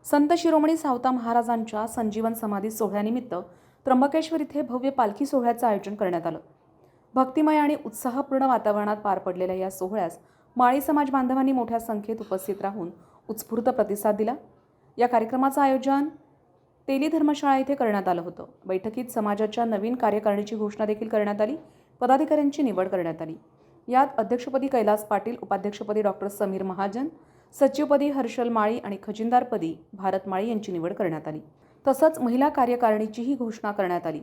संत शिरोमणी सावता महाराजांच्या संजीवन समाधी सोहळ्यानिमित्त त्र्यंबकेश्वर इथे भव्य पालखी सोहळ्याचं आयोजन करण्यात आलं। भक्तिमय आणि उत्साहपूर्ण वातावरणात पार पडलेल्या या सोहळ्यास माळी समाज बांधवांनी मोठ्या संख्येत उपस्थित राहून उत्स्फूर्त प्रतिसाद दिला। या कार्यक्रमाचं आयोजन तेली धर्मशाळा इथे करण्यात आलं होतं। बैठकीत समाजाच्या नवीन कार्यकारिणीची घोषणा देखील करण्यात आली। पदाधिकाऱ्यांची निवड करण्यात आली। यात अध्यक्षपदी कैलास पाटील, उपाध्यक्षपदी डॉक्टर समीर महाजन, सचिवपदी हर्षल माळी आणि खजिनदारपदी भारत माळी यांची निवड करण्यात आली। तसंच महिला कार्यकारिणीचीही घोषणा करण्यात आली।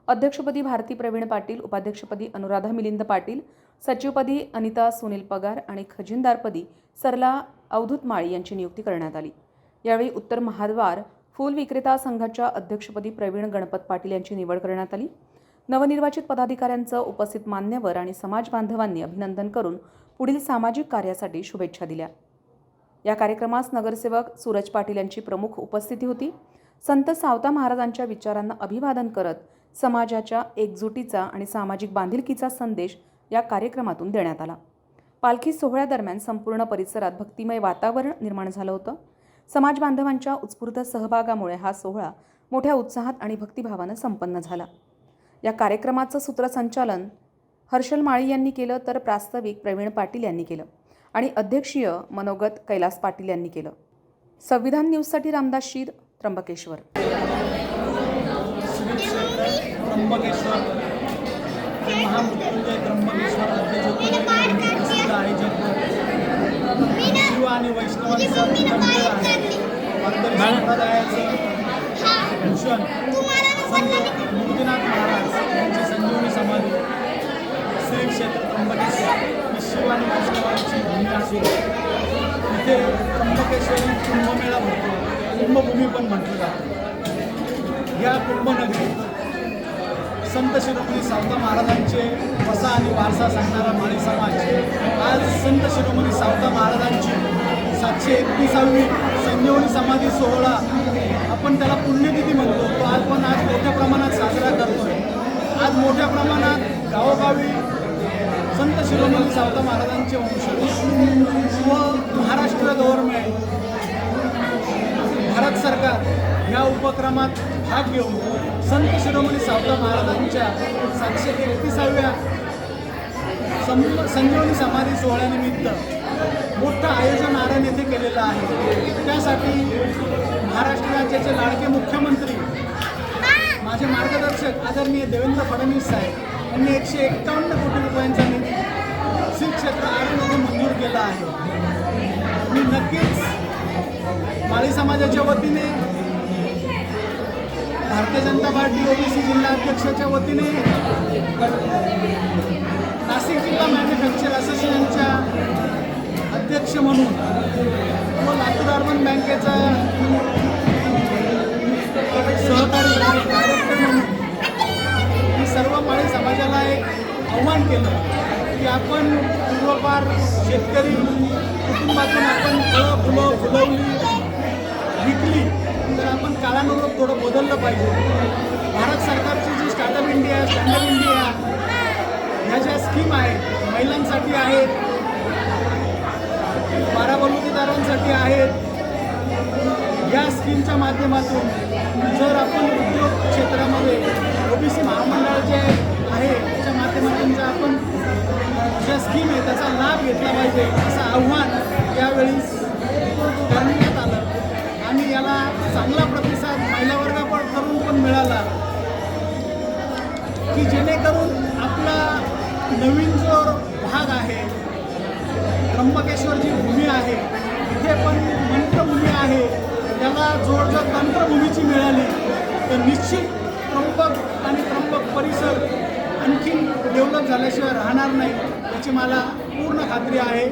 अध्यक्षपदी भारती प्रवीण पाटील, उपाध्यक्षपदी अनुराधा मिलिंद पाटील, सचिवपदी अनिता सुनील पगार आणि खजिनदारपदी सरला अवधूत माळी यांची नियुक्ती करण्यात आली। यावेळी उत्तर महाद्वार फूल विक्रेता संघाच्या अध्यक्षपदी प्रवीण गणपत पाटील यांची निवड करण्यात आली। नवनिर्वाचित पदाधिकाऱ्यांचं उपस्थित मान्यवर आणि समाज बांधवांनी अभिनंदन करून पुढील सामाजिक कार्यासाठी शुभेच्छा दिल्या। या कार्यक्रमास नगरसेवक सूरज पाटील यांची प्रमुख उपस्थिती होती। संत सावता महाराजांच्या विचारांना अभिवादन करत समाजाच्या एकजुटीचा आणि सामाजिक बांधिलकीचा संदेश या कार्यक्रमातून देण्यात आला। पालखी सोहळ्यादरम्यान संपूर्ण परिसरात भक्तिमय वातावरण निर्माण झालं होतं। समाज बांधवांच्या उत्स्फूर्त सहभागामुळे हा सोहळा मोठ्या उत्साहात आणि भक्तिभावानं संपन्न झाला। या कार्यक्रमाचं सूत्रसंचालन हर्षल माळी यांनी केलं, तर प्रास्ताविक प्रवीण पाटील यांनी केलं आणि अध्यक्षीय मनोगत कैलास पाटील यांनी केलं। संविधान न्यूजसाठी रामदास शीर, त्र्यंबकेश्वर। त्र्यंबकेश्वर महामृत्युंजय त्र्यंबकेश्वर प्रसिद्ध आयोजक शिव आणि वैष्णवांचं मंदिर आहे। वारकरी संप्रदायाचं भूषण संत मूर्तिनाथ महाराज यांची संजीवनी समाधी श्री क्षेत्र त्र्यंबकेश्वर ही शिव आणि वैष्णवांची भूमी असून इथे त्र्यंबकेश्वरी कुंभमेळा भरतो, कुंभभूमी पण म्हटलं जातं। या कुंभनगरीत संत शिरोमणी सावता महाराजांचे वसा आणि वारसा सांगणारा माळी समाज आज संत शिरोमणी सावता महाराजांची 731वी संजीवनी समाधी सोहळा, आपण त्याला पुण्यतिथी म्हणतो, तो आज मोठ्या प्रमाणात साजरा करतोय। आज मोठ्या प्रमाणात गावोगावी संत शिरोमणी सावता महाराजांचे वंशज व महाराष्ट्र गव्हर्नमेंट, भारत सरकार ह्या उपक्रमात भाग घेऊन संत शिरोमणी सावता महाराजांच्या 731व्या संजीवनी समाधी सोहळ्यानिमित्त मोठं आयोजन आरण येथे केलेलं आहे। त्यासाठी महाराष्ट्र राज्याचे लाडके मुख्यमंत्री, माझे मार्गदर्शक आदरणीय देवेंद्र फडणवीस साहेब यांनी 151 कोटी रुपयांचा निधी श्री क्षेत्र आरणमध्ये मंजूर केला आहे। मी नक्कीच माळी समाजाच्या वतीने, भारतीय जनता पार्टी ओबीसी जिल्हा अध्यक्षाच्या वतीने, नाशिक जिल्हा मॅन्युफॅक्चर असोसिएशनच्या अध्यक्ष म्हणून व लातूर अर्बन बँकेचा सहकारी डायरेक्टर म्हणून मी सर्व माळी समाजाला एक आव्हान केलं की आपण पूर्वपार शेतकरी कुटुंबातून आपण फुलं फुलवली, विकली, तर आपण काळानुरूप थोडं बदललं पाहिजे। भारत सरकारची जी स्टार्टअप इंडिया, स्टँडअप इंडिया ह्या ज्या स्कीम आहेत, महिलांसाठी आहेत, बाराबलुतेदारांसाठी आहेत, या स्कीमच्या माध्यमातून जर आपण उद्योग क्षेत्रामध्ये ओबीसी महामंडळ जे आहे त्याच्या माध्यमातून जर आपण ज्या स्कीम आहे त्याचा लाभ घेतला पाहिजे, असं आव्हान यावेळी करण्यात आलं आणि याला चांगला प्रतिसाद महिला वर्गाकडून पण मिळाला की जेणेकरून आपला नवीन जो भाग आहे, त्र्यंबकेश्वर जी भूमी आहे, इथे पण मंत्रभूमी आहे, त्याला जोड जर तंत्रभूमीची मिळाली तर निश्चित त्र्यंबक आणि त्र्यंबक परिसर आणखी डेव्हलप झाल्याशिवाय राहणार नाही, याची मला पूर्ण खात्री आहे।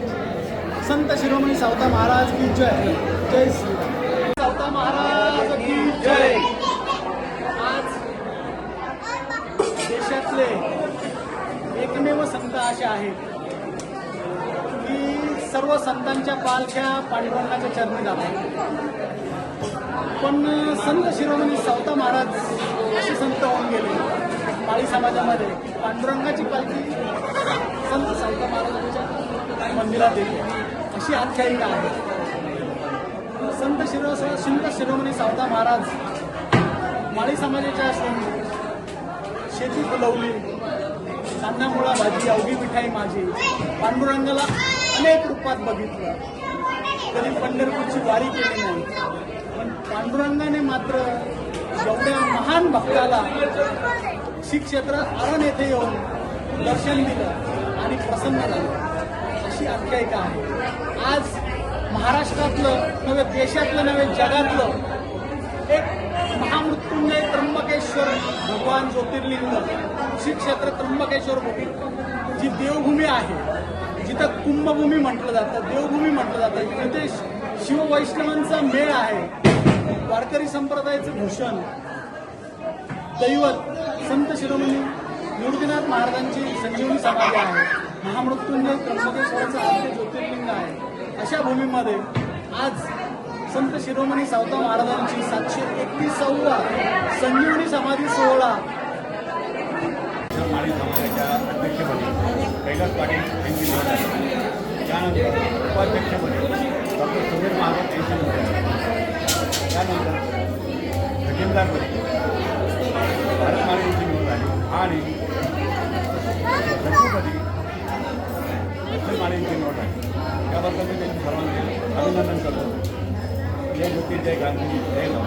संत शिरोमणी सावता महाराज की जय। जय श्री सावता महाराज की जय। आज देशातले एकमेव संत असे आहेत की सर्व संतांच्या पालख्या पांडुरंगाच्या चरणी जातात, पण संत शिरोमणी सावता महाराज असे संत होऊन गेले माळी समाजामध्ये। पांडुरंगाची पालखी संत सावता महाराजांच्या मंदिरात येते अशी आख्यायिका आहे। संत शिरोमणी संत शिरोमणी सावता महाराज माळी समाजाच्या आश्रमी शेती फुलवली, कांदामुळा भाजी अवघी मिठाई माझी, पांडुरंगाला अनेक रूपात बघितलं, कधी पंढरपूरची वारी केली नाही, पण पांडुरंगाने मात्र एवढ्या महान भक्ताला श्री क्षेत्र अरण येथे येऊन दर्शन दिलं आणि प्रसन्न झालं, अशी आख्यायिका आहे. आज महाराष्ट्रातलं नव्हे, देशातलं नव्हे, जगातलं एक महामृत्युंजय त्र्यंबकेश्वर भगवान ज्योतिर्लिंग श्री क्षेत्र त्र्यंबकेश्वर भूमी जी देवभूमी आहे, जिथं कुंभभूमी म्हटलं जातं, देवभूमी म्हटलं जातं, तिथे शिववैष्णवांचा मेळ आहे. वारकरी संप्रदायाचं भूषण दैवत संत शिरोमणी निवृत्तीनाथ महाराजांची संजीवनी समाधी आहे. महामृत्युंजय त्र्यंबकेश्वराचं आद्य ज्योतिर्लिंग आहे. अशा भूमीमध्ये आज संत शिरोमणी सावता महाराजांची 731वा संजीवनी समाधी सोहळा माळी समाजाच्या अध्यक्षपदी कैलास पाटील यांची निवड झाली. त्यानंतर उपाध्यक्षपदी डॉक्टर सुनील महाराज यांची निवड झाली. त्यानंतर खजिनदारपदी भारत माळी यांची निवड झाली आणि सचिवपदी लक्ष्मण माळी यांची निवड झाली. त्याबद्दल मी त्यांचे सर्वांचे अभिनंदन करतो. जय ज्योती, जय गांधी, जय गाव.